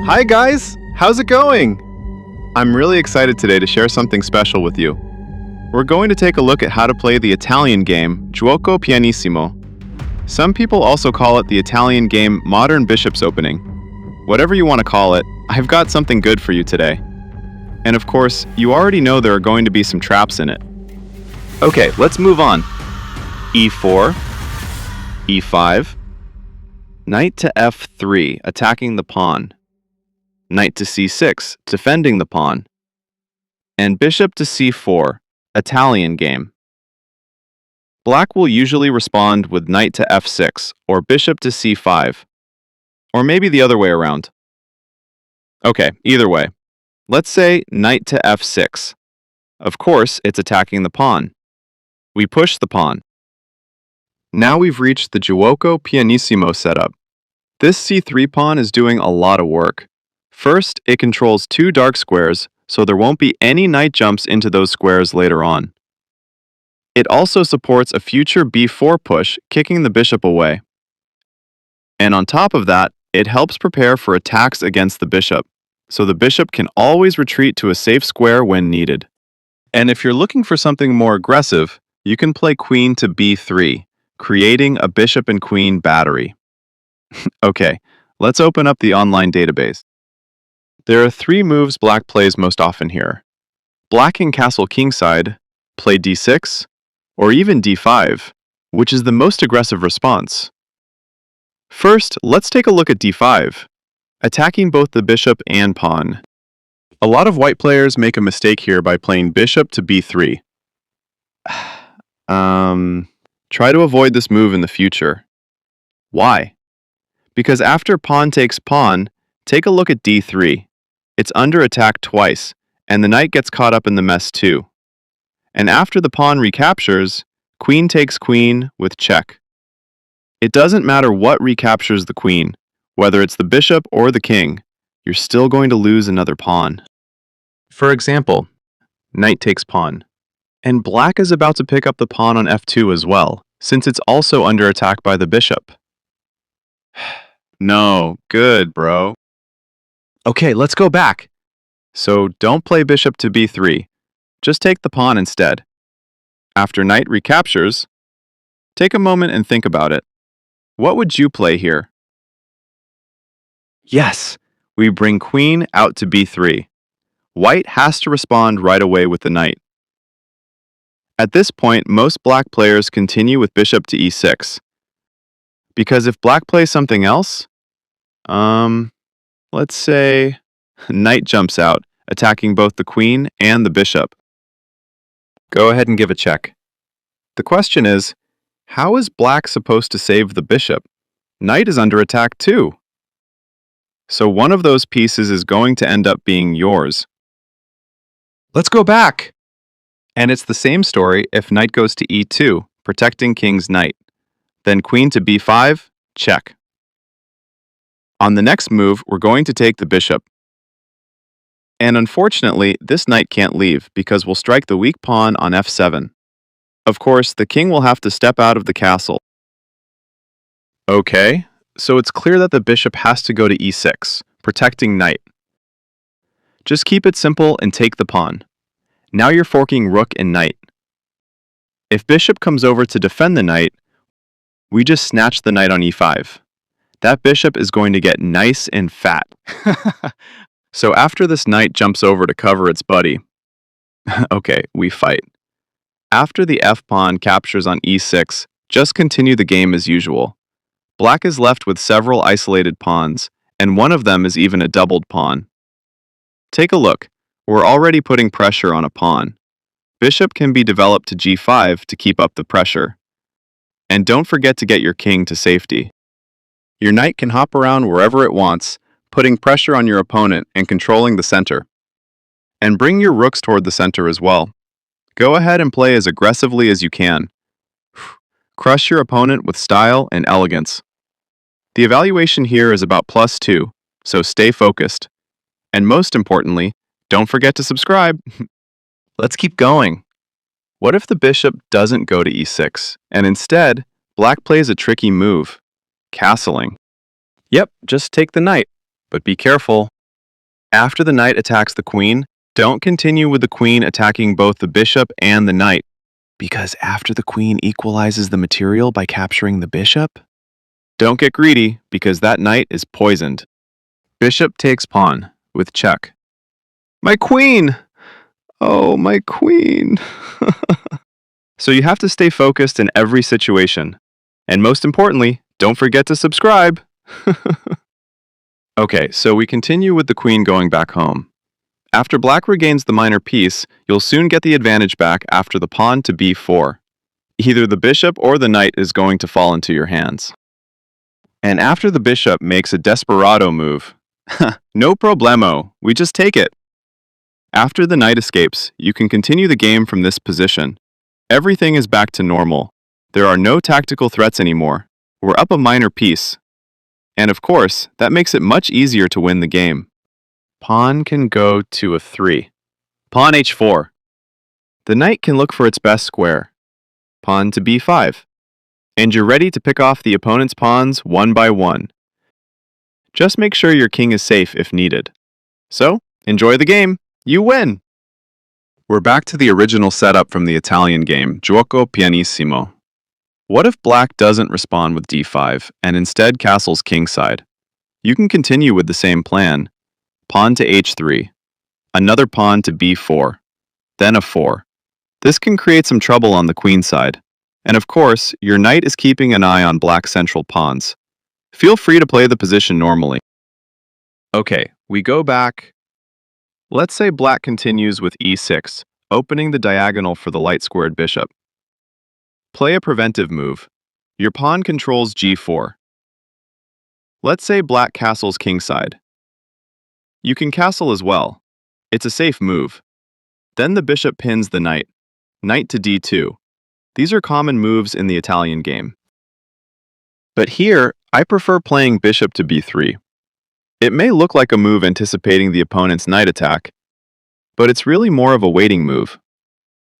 Hi guys, how's it going? I'm really excited today to share something special with you. We're going to take a look at how to play the Italian game Giuoco Pianissimo. Some people also call it the Italian game Modern Bishop's Opening. Whatever you want to call it, I've got something good for you today. And of course, you already know there are going to be some traps in it. Okay, let's move on. e4, e5, knight to f3, attacking the pawn. Knight to c6, defending the pawn. And bishop to c4, Italian game. Black will usually respond with knight to f6 or bishop to c5. Or maybe the other way around. Okay, either way. Let's say knight to f6. Of course, it's attacking the pawn. We push the pawn. Now we've reached the Giuoco Pianissimo setup. This c3 pawn is doing a lot of work. First, it controls two dark squares, so there won't be any knight jumps into those squares later on. It also supports a future b4 push, kicking the bishop away. And on top of that, it helps prepare for attacks against the bishop, so the bishop can always retreat to a safe square when needed. And if you're looking for something more aggressive, you can play queen to b3, creating a bishop and queen battery. Okay, let's open up the online database. There are three moves Black plays most often here. Black in castle Kingside, play d6, or even d5, which is the most aggressive response. First, let's take a look at d5, attacking both the bishop and pawn. A lot of white players make a mistake here by playing bishop to b3. Try to avoid this move in the future. Why? Because after pawn takes pawn, take a look at d3. It's under attack twice, and the knight gets caught up in the mess too. And after the pawn recaptures, queen takes queen with check. It doesn't matter what recaptures the queen, whether it's the bishop or the king, you're still going to lose another pawn. For example, knight takes pawn. And black is about to pick up the pawn on f2 as well, since it's also under attack by the bishop. No, good, bro. Okay, let's go back. So don't play bishop to b3. Just take the pawn instead. After knight recaptures, take a moment and think about it. What would you play here? Yes, we bring queen out to b3. White has to respond right away with the knight. At this point, most black players continue with bishop to e6. Because if black plays something else, let's say knight jumps out, attacking both the queen and the bishop. Go ahead and give a check. The question is, how is black supposed to save the bishop? Knight is under attack too. So one of those pieces is going to end up being yours. Let's go back! And it's the same story if knight goes to e2, protecting king's knight. Then queen to b5, check. On the next move, we're going to take the bishop. And unfortunately, this knight can't leave because we'll strike the weak pawn on f7. Of course, the king will have to step out of the castle. Okay, so it's clear that the bishop has to go to e6, protecting knight. Just keep it simple and take the pawn. Now you're forking rook and knight. If bishop comes over to defend the knight, we just snatch the knight on e5. That bishop is going to get nice and fat. So after this knight jumps over to cover its buddy, okay, we fight. After the f-pawn captures on e6, just continue the game as usual. Black is left with several isolated pawns, and one of them is even a doubled pawn. Take a look. We're already putting pressure on a pawn. Bishop can be developed to g5 to keep up the pressure. And don't forget to get your king to safety. Your knight can hop around wherever it wants, putting pressure on your opponent and controlling the center. And bring your rooks toward the center as well. Go ahead and play as aggressively as you can. Crush your opponent with style and elegance. The evaluation here is about +2, so stay focused. And most importantly, don't forget to subscribe. Let's keep going. What if the bishop doesn't go to e6, and instead, black plays a tricky move, castling? Yep, just take the knight, but be careful. After the knight attacks the queen, don't continue with the queen attacking both the bishop and the knight, because after the queen equalizes the material by capturing the bishop, don't get greedy because that knight is poisoned. Bishop takes pawn with check. My queen! Oh, my queen. So you have to stay focused in every situation. And most importantly, don't forget to subscribe. Okay, so we continue with the queen going back home. After black regains the minor piece, you'll soon get the advantage back after the pawn to b4. Either the bishop or the knight is going to fall into your hands. And after the bishop makes a desperado move, no problemo, we just take it. After the knight escapes, you can continue the game from this position. Everything is back to normal. There are no tactical threats anymore. We're up a minor piece. And of course, that makes it much easier to win the game. Pawn can go to a 3. Pawn h4. The knight can look for its best square. Pawn to b5. And you're ready to pick off the opponent's pawns one by one. Just make sure your king is safe if needed. So, enjoy the game. You win! We're back to the original setup from the Italian game, Giuoco Pianissimo. What if black doesn't respond with d5 and instead castles kingside? You can continue with the same plan. Pawn to h3, another pawn to b4, then a 4. This can create some trouble on the queen side. And of course, your knight is keeping an eye on black's central pawns. Feel free to play the position normally. Okay, we go back. Let's say black continues with e6, opening the diagonal for the light-squared bishop. Play a preventive move. Your pawn controls g4. Let's say black castles kingside. You can castle as well. It's a safe move. Then the bishop pins the knight. Knight to d2. These are common moves in the Italian game. But here, I prefer playing bishop to b3. It may look like a move anticipating the opponent's knight attack, but it's really more of a waiting move.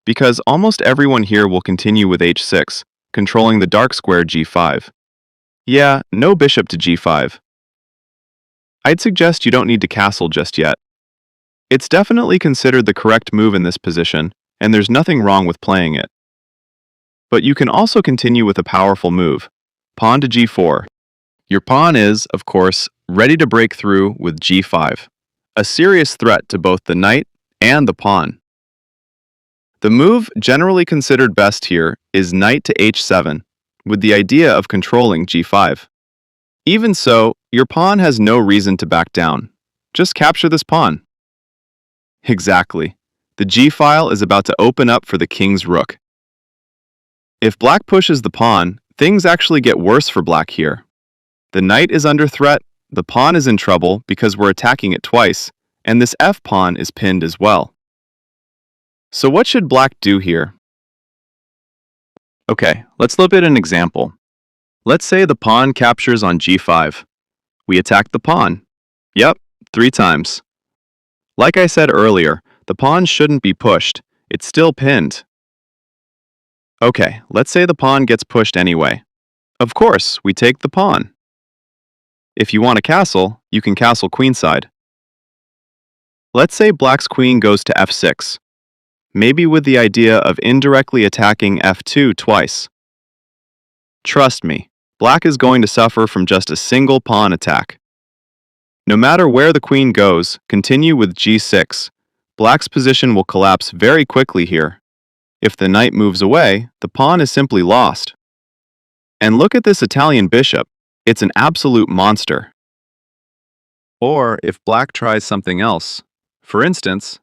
Because almost everyone here will continue with h6, controlling the dark square g5. Yeah, no bishop to g5. I'd suggest you don't need to castle just yet. It's definitely considered the correct move in this position, and there's nothing wrong with playing it. But you can also continue with a powerful move, pawn to g4. Your pawn is, of course, ready to break through with g5, a serious threat to both the knight and the pawn. The move generally considered best here is knight to h7, with the idea of controlling g5. Even so, your pawn has no reason to back down. Just capture this pawn. Exactly. The g-file is about to open up for the king's rook. If black pushes the pawn, things actually get worse for black here. The knight is under threat, the pawn is in trouble because we're attacking it twice, and this f-pawn is pinned as well. So what should black do here? Okay, let's look at an example. Let's say the pawn captures on g5. We attack the pawn. Yep, 3 times. Like I said earlier, the pawn shouldn't be pushed. It's still pinned. Okay, let's say the pawn gets pushed anyway. Of course, we take the pawn. If you want to castle, you can castle queenside. Let's say black's queen goes to f6. Maybe with the idea of indirectly attacking f2 twice. Trust me, black is going to suffer from just a single pawn attack. No matter where the queen goes, continue with g6. Black's position will collapse very quickly here. If the knight moves away, the pawn is simply lost. And look at this Italian bishop. It's an absolute monster. Or if black tries something else, for instance,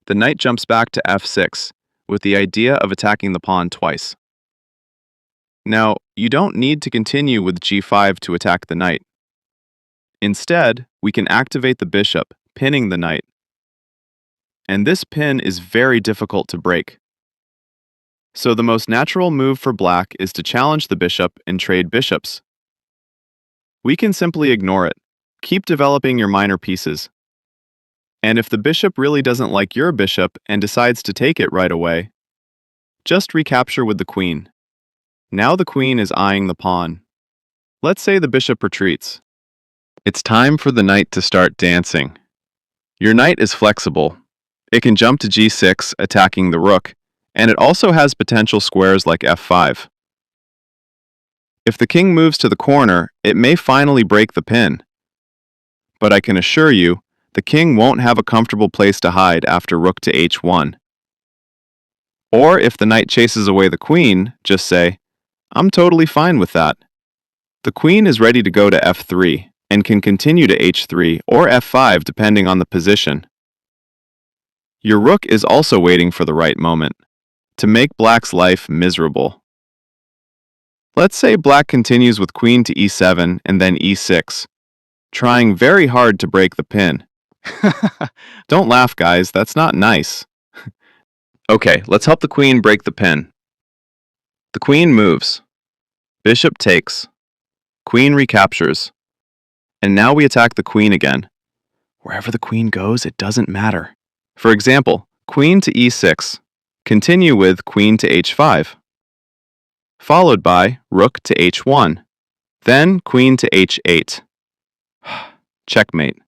the knight jumps back to f6 with the idea of attacking the pawn twice. Now, you don't need to continue with g5 to attack the knight. Instead, we can activate the bishop, pinning the knight. And this pin is very difficult to break. So the most natural move for black is to challenge the bishop and trade bishops. We can simply ignore it. Keep developing your minor pieces. And if the bishop really doesn't like your bishop and decides to take it right away, just recapture with the queen. Now the queen is eyeing the pawn. Let's say the bishop retreats. It's time for the knight to start dancing. Your knight is flexible. It can jump to g6, attacking the rook, and it also has potential squares like f5. If the king moves to the corner, it may finally break the pin. But I can assure you, the king won't have a comfortable place to hide after rook to h1. Or if the knight chases away the queen, just say, "I'm totally fine with that." The queen is ready to go to f3 and can continue to h3 or f5 depending on the position. Your rook is also waiting for the right moment to make black's life miserable. Let's say black continues with queen to e7 and then e6, trying very hard to break the pin. Don't laugh, guys, that's not nice. Okay, let's help the queen break the pin. The queen moves. Bishop takes. Queen recaptures. And now we attack the queen again. Wherever the queen goes, it doesn't matter. For example, queen to e6. Continue with queen to h5. Followed by rook to h1. Then queen to h8. Checkmate.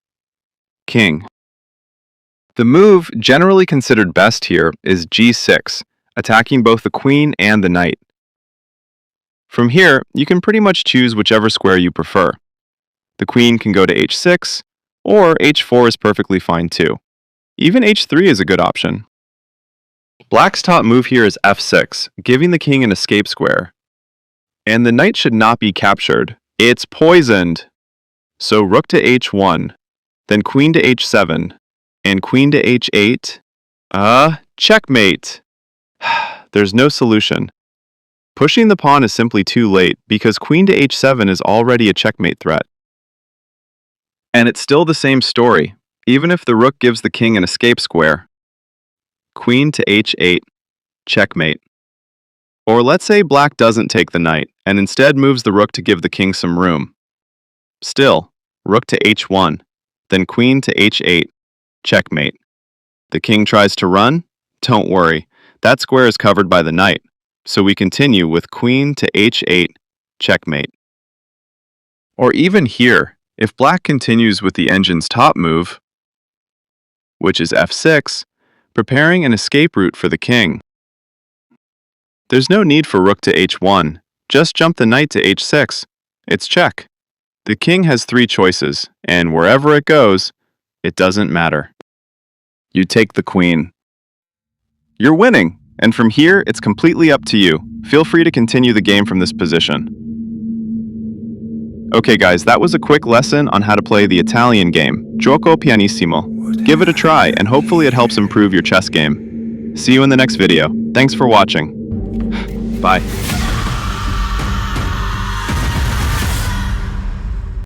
King. The move generally considered best here is g6, attacking both the queen and the knight. From here, you can pretty much choose whichever square you prefer. The queen can go to h6, or h4 is perfectly fine too. Even h3 is a good option. Black's top move here is f6, giving the king an escape square. And the knight should not be captured. It's poisoned! So rook to h1, then queen to h7, and queen to h8. Checkmate! There's no solution. Pushing the pawn is simply too late because queen to h7 is already a checkmate threat. And it's still the same story, even if the rook gives the king an escape square. Queen to h8, checkmate. Or let's say black doesn't take the knight and instead moves the rook to give the king some room. Still, rook to h1, then queen to h8, checkmate. The king tries to run? Don't worry, that square is covered by the knight, so we continue with queen to h8, checkmate. Or even here, if black continues with the engine's top move, which is f6, preparing an escape route for the king. There's no need for rook to h1, just jump the knight to h6. It's check. The king has 3 choices, and wherever it goes, it doesn't matter. You take the queen. You're winning, and from here, it's completely up to you. Feel free to continue the game from this position. Okay guys, that was a quick lesson on how to play the Italian game, Giuoco Pianissimo. Give it a try, and hopefully it helps improve your chess game. See you in the next video. Thanks for watching. Bye.